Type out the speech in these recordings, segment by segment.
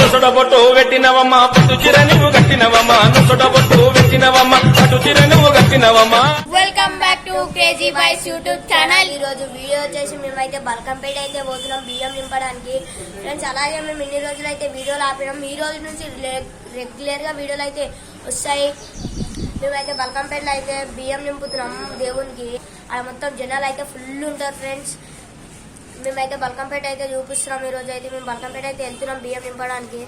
నుసడబొట్టు పెట్టినవమ్మా పట్టు చీర నువ్వు కట్టినవమ్మా నుసడబొట్టు పెట్టినవమ్మా పట్టు చీర నువ్వు కట్టినవమ్మా. Welcome back to crazy boys YouTube channel. ఈ రోజు వీడియో వచ్చేసి మేమైతే బల్కంపేట అయితే పోతున్నాం బియ్యం నింపడానికి ఫ్రెండ్స్. అలాగే మేము ఇన్ని రోజులు అయితే వీడియోలు ఆపినాం. ఈ రోజు నుంచి రెగ్యులర్ గా వీడియోలు అయితే వస్తాయి. మేమైతే బల్కంపేటలో అయితే బియ్యం నింపుతున్నాం దేవునికి. అక్కడ మొత్తం జనాలు అయితే ఫుల్ ఉంటారు ఫ్రెండ్స్. మేమైతే బల్కంపేట అయితే చూపిస్తున్నాం. ఈ రోజు అయితే మేము బల్కంపేట అయితే వెళ్తున్నాం బియ్యం నింపడానికి.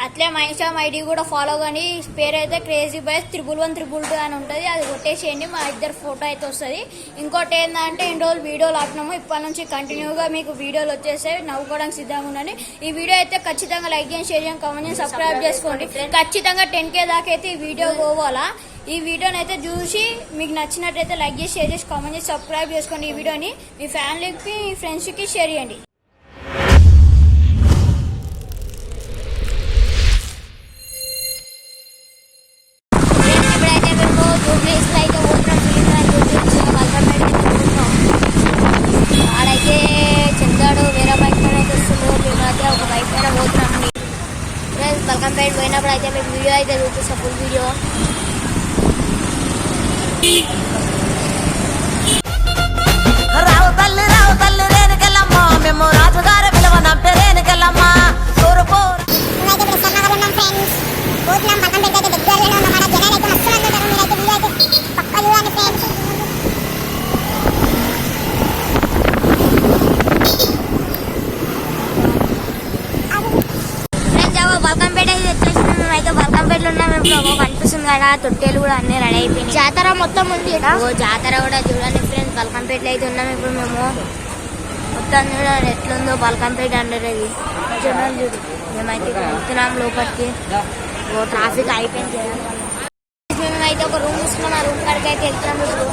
అట్లే మా ఇన్స్టాగ్రామ్ ఐడి కూడా ఫాలో కానీ పేరు అయితే క్రేజీ బాయ్స్ 111 అని ఉంటుంది. అది కొట్టేసేయండి, మా ఇద్దరు ఫోటో అయితే వస్తుంది. ఇంకోటి ఏంటంటే ఇన్ని రోజులు వీడియోలు ఆపినాము, ఇప్పటి నుంచి కంటిన్యూగా మీకు వీడియోలు వచ్చేసాయి. నవ్వుకోవడానికి సిద్ధంగా ఉండండి. ఈ వీడియో అయితే ఖచ్చితంగా లైక్ చేయండి, షేర్ చేయండి, కామెంట్ చేయండి, సబ్స్క్రైబ్ చేసుకోండి. ఖచ్చితంగా 10K దాకా అయితే ఈ వీడియో పోవాలా. ఈ వీడియోని అయితే చూసి మీకు నచ్చినట్టయితే లైక్ చేసి, షేర్ చేసి, కామెంట్ చేసి, సబ్స్క్రైబ్ చేసుకోండి. ఈ వీడియోని మీ ఫ్యామిలీకి, మీ ఫ్రెండ్స్కి షేర్ చేయండి. ఆడైతే చెందాడు వేరే బైక్ పైన అయితే వస్తున్నాడు. మేమైతే ఒక బైక్ పైన పోతున్నాం. బల్కంపేట పోయినప్పుడు అయితే మీకు వీడియో అయితే చూపిస్తాం, ఫుల్ వీడియో. రావు తల్లి రేణుకెళ్ళమ్మ, మేము రాజుగారి విలువ నంపే రేణుకెళ్ళమ్మ. బల్కంపేట అయితే వచ్చేసి మేమైతే బల్కంపేటలో ఉన్నాం. ఇప్పుడు కనిపిస్తుంది కదా, తొట్టెలు కూడా అన్ని రెడీ అయిపోయింది. జాతర మొత్తం ఉంది. జాతర కూడా చూడండి ఫ్రెండ్స్. బల్కంపేటలో అయితే ఉన్నాం ఇప్పుడు మేము. మొత్తం చూడండి ఎట్లుందో బల్కంపేట అనేది. జనాలు చూడు. మేమైతే వెళ్తున్నాం లోపలికి. ట్రాఫిక్ అయిపోయింది. మేమైతే ఒక రూమ్ తీసుకున్నాం. ఆ రూమ్ కాడికి అయితే వెళ్తున్నాం ఇప్పుడు.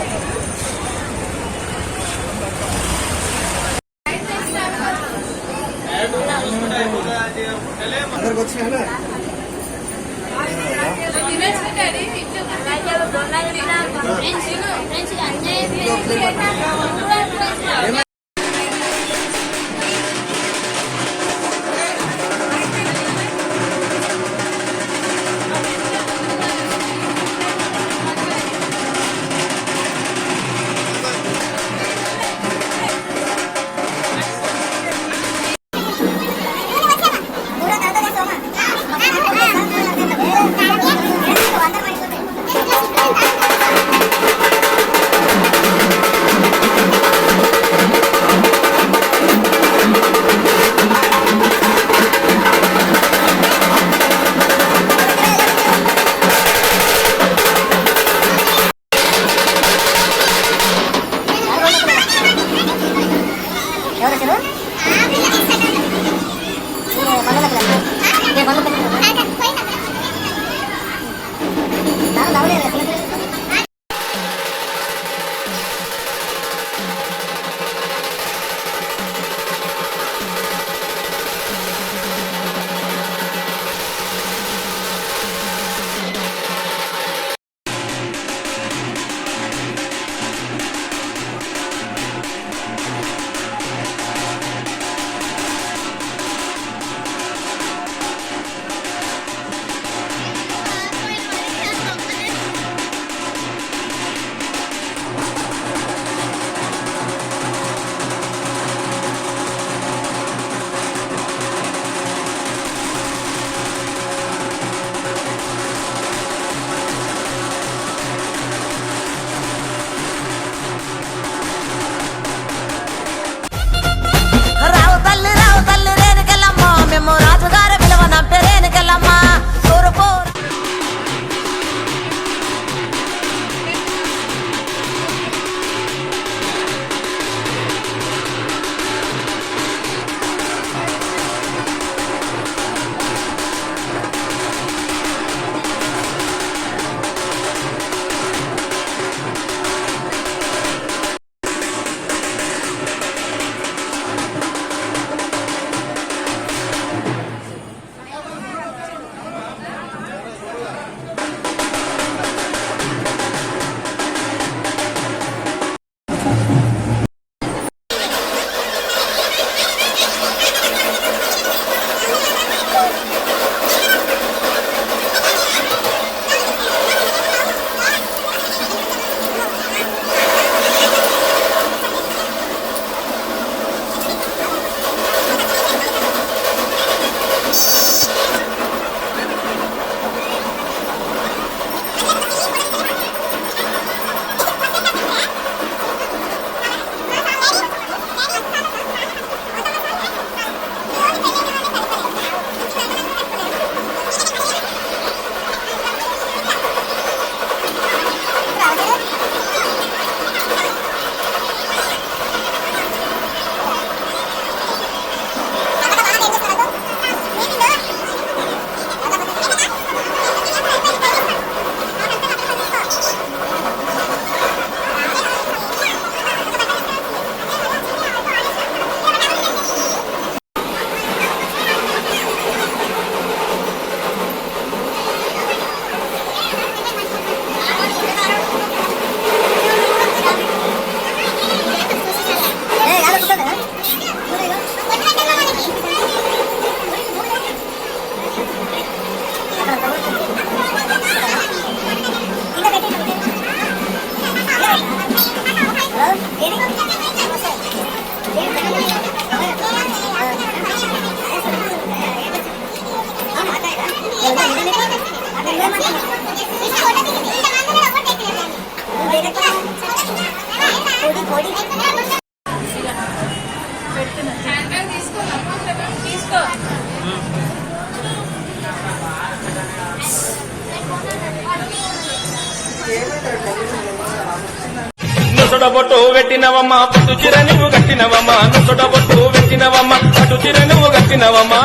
నుసడ బొట్టు పెట్టినవమ్మా పట్టు చీర నువ్వు కట్టినవమ్మా నుసడ బొట్టు పెట్టినవమ్మా పట్టు చీర నువ్వు కట్టినవమ్మా.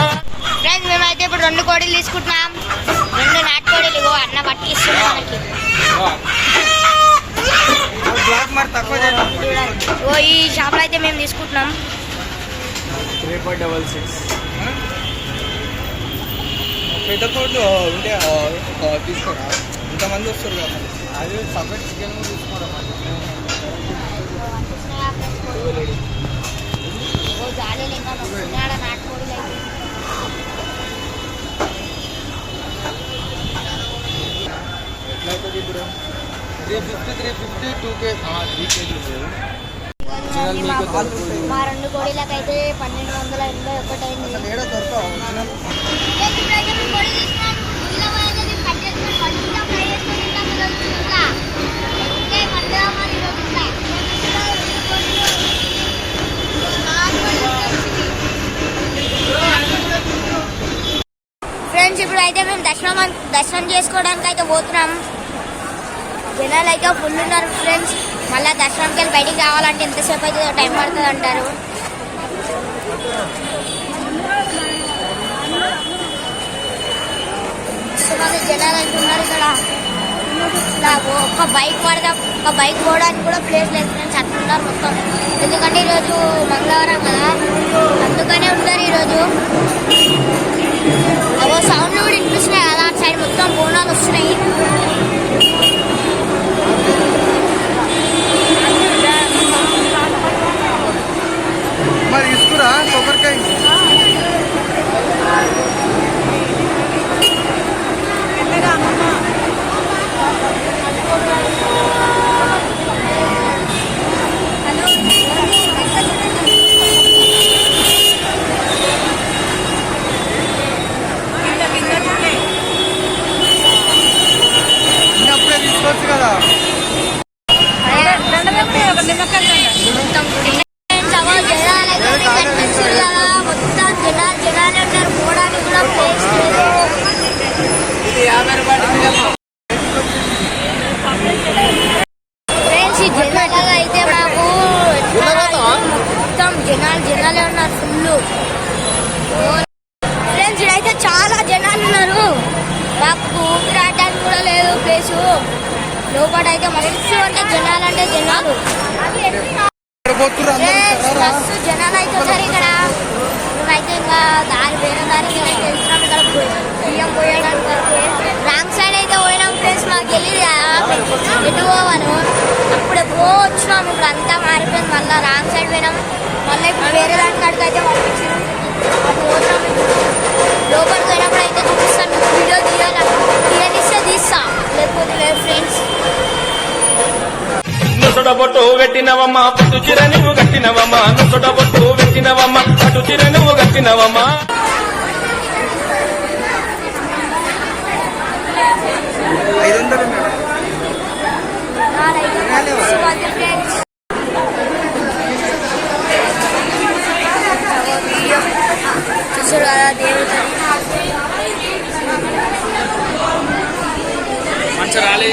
ఫ్రెండ్స్ మేమైతే ఇప్పుడు 2 కోడీలు తీసుకుంటున్నాం. 2 నాటుకోడీలు ఇగో అన్న పట్టిస్తున్నాం మనకి. ఓ ఈ షాప్ లో అయితే మేము తీసుకుంటున్నాం. 3.66 పెద్ద కోడ్లు ఉంటే తీసుకోరా, ఇంతమంది వస్తారు కదా. అది సపరేట్ చికెన్ కూడా తీసుకోరా. ఓ జాడీలు ఇంకా వస్తున్నాడు నాటుకోడీలు అయితే. ఎట్లయితుంది ఇప్పుడు 350 2K 3 కేజీలు. మా 2 కోడీలకైతే 1280 ఒకటైంది. ఏడా దొరకవు ఒరిజినల్. ఫ్రెండ్స్ ఇప్పుడు అయితే మేము దర్శనం చేసుకోవడానికి అయితే పోతున్నాం. జనాలు అయితే ఫుల్ ఉన్నారు ఫ్రెండ్స్. మళ్ళీ దర్శనంకి వెళ్ళి బయటికి రావాలంటే ఎంతసేపు అయితే టైం పడుతుంది అంటారు. జనాలు అంటున్నారు ఇక్కడ. ఒక బైక్ పడదాం, ఒక బైక్ పోవడానికి కూడా ప్లేస్ లేదు ఫ్రెండ్స్. అట్లున్నారు మొత్తం. ఎందుకంటే ఈరోజు మంగళవారం కదా, అందుకనే ఉంటారు ఈరోజు. అవో సౌండ్లు కూడా వినిపిస్తున్నాయి కదా, అటు సైడ్ మొత్తం బోనాలు వస్తున్నాయి. మరి తీసుకురా కొబ్బరికాయ. అప్పుడే తీసుకోవచ్చు కదా. జనాలే ఉన్నారు ఫుల్. ఫ్రెండ్స్ ఇక్కడైతే చాలా జనాలు ఉన్నారు. మాకు ఊపిరాడడానికి కూడా లేదు ప్లేసు. లోపల అయితే మస్తు అంటే జనాలు మస్తు జనాలు అయితే వచ్చారు ఇక్కడ. మేమైతే ఇంకా వేరే దారికి అయితే వెళ్తున్నాం. ఇక్కడ బియ్యం పోయడానికి రాంగ్ సైడ్ అయితే పోయినాం ఫ్రెండ్స్. మాకు తెలియదు ఎటు పోవాను. అప్పుడు ఎప్పుడో వచ్చినాం. ఇప్పుడు అంతా మారిపోయింది. మళ్ళీ రాంగ్ సైడ్ పోయినాం. మళ్ళీ ఇప్పుడు వేరే దానికి అడిగి అయితే పంపించారు. అది పోతాం. లోపలికి పోయినప్పుడు అయితే చూపిస్తాను. వీడియో తీయనిస్తే తీస్తా, లేకపోతే లేదు ఫ్రెండ్స్. నుసడ బొట్టు పెట్టినవమ్మా పట్టు చీర నువ్వు కట్టినవమ్మా నుసడ బొట్టు పెట్టినవమ్మా పట్టు చీర నువ్వు కట్టినవమ్మా. 500 ఫ్రెండ్స్ చూసారు కదా దేవుడు మంచి రాలే.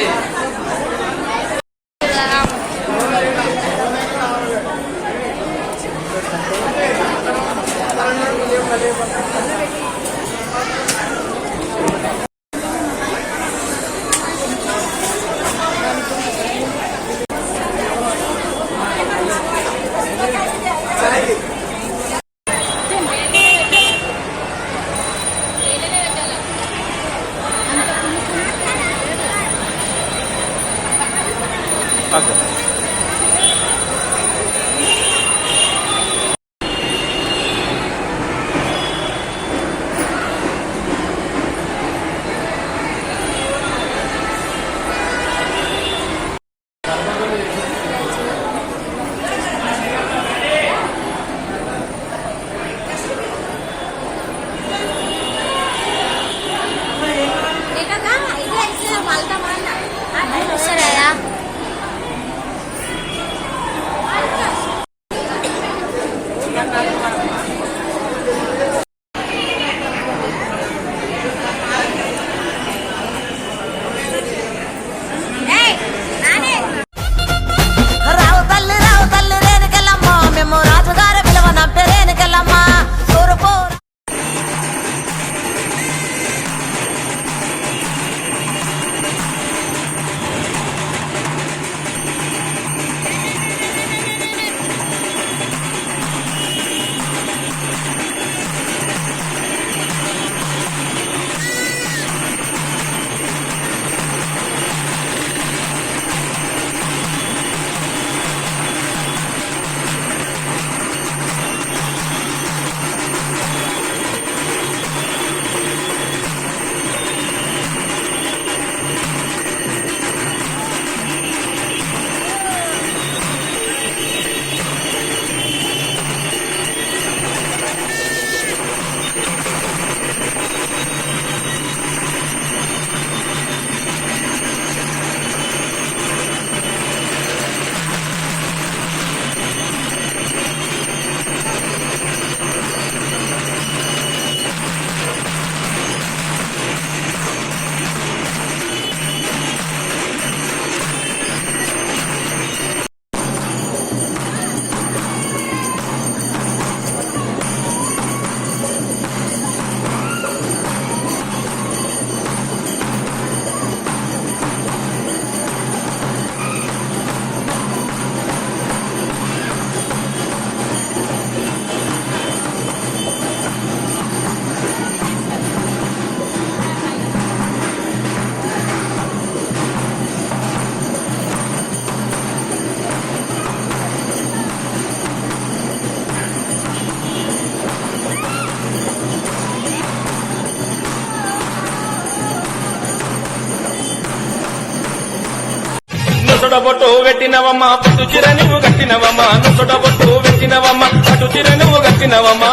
నొసట బొట్టు పెట్టినవమ్మ పట్టు చీర నువ్వు కట్టినవమ్మ నొసట బొట్టు పెట్టినవమ్మ పట్టు చీర నువ్వు కట్టినవమ్మ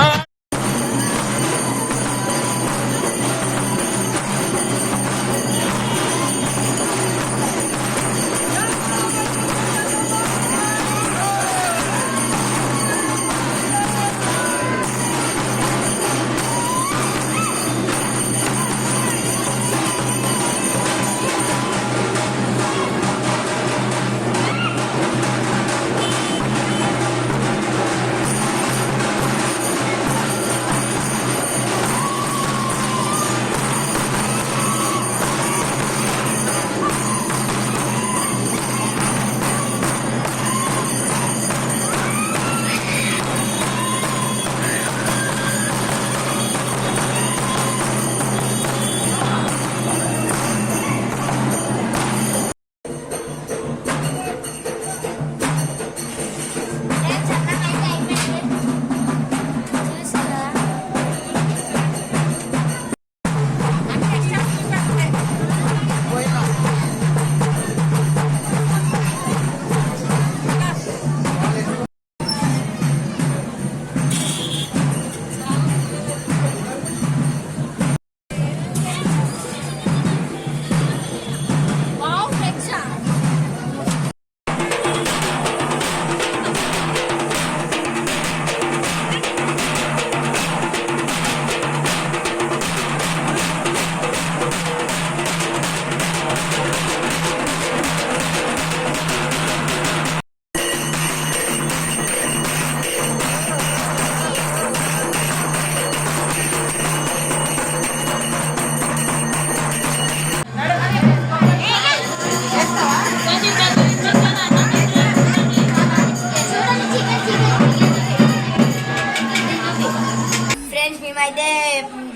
ఫ్రెండ్స్ మేమైతే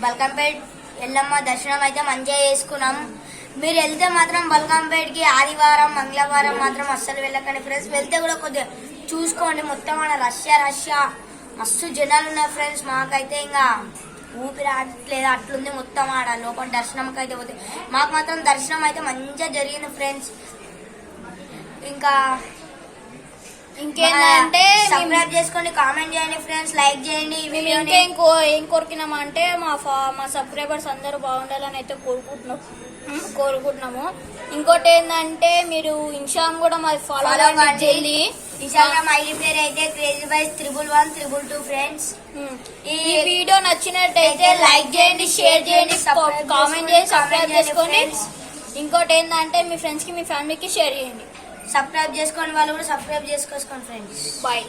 బల్కంపేట్ ఎల్లమ్మ దర్శనం అయితే మంచిగా చేసుకున్నాం. మీరు వెళ్తే మాత్రం బల్కంపేట్కి ఆదివారం మంగళవారం మాత్రం అస్సలు వెళ్ళకండి ఫ్రెండ్స్. వెళ్తే కూడా కొద్దిగా చూసుకోండి, మొత్తం ఆడ రష్యా మస్తు జనాలు ఉన్నారు ఫ్రెండ్స్. మాకైతే ఇంకా ఊపిరి ఆడట్లేదు అట్లుంది మొత్తం ఆడ లోపల దర్శనంకి అయితే పోతే. మాకు మాత్రం దర్శనం అయితే మంచిగా జరిగింది ఫ్రెండ్స్. ఇంకా ఇంకేంటంటే సబ్స్క్రైబ్ చేసుకోండి, కామెంట్ చేయండి ఫ్రెండ్స్, లైక్ చేయండి. ఈ మేము వీడియోని ఏం కోరుకున్నామంటే మా సబ్స్క్రైబర్స్ అందరూ బాగుండాలని అయితే కోరుకుంటున్నాము. ఇంకోటి ఏంటంటే మీరు ఇన్స్టాగ్రామ్ కూడా మాది ఫాలో చేయండి. ఇన్స్టాగ్రామ్ ఐడి పేరు అయితే crazyboys11122 ఫ్రెండ్స్. ఈ వీడియో నచ్చినట్టయితే లైక్ చేయండి, షేర్ చేయండి, కామెంట్ చేయండి, సబ్స్క్రైబ్ చేసుకోండి. ఇంకోటి ఏంటంటే మీ ఫ్రెండ్స్ కి మీ ఫ్యామిలీకి షేర్ చేయండి. సబ్స్క్రైబ్ చేసుకోండి, వాళ్ళు కూడా సబ్స్క్రైబ్ చేసుకోండి ఫ్రెండ్స్. బాయ్.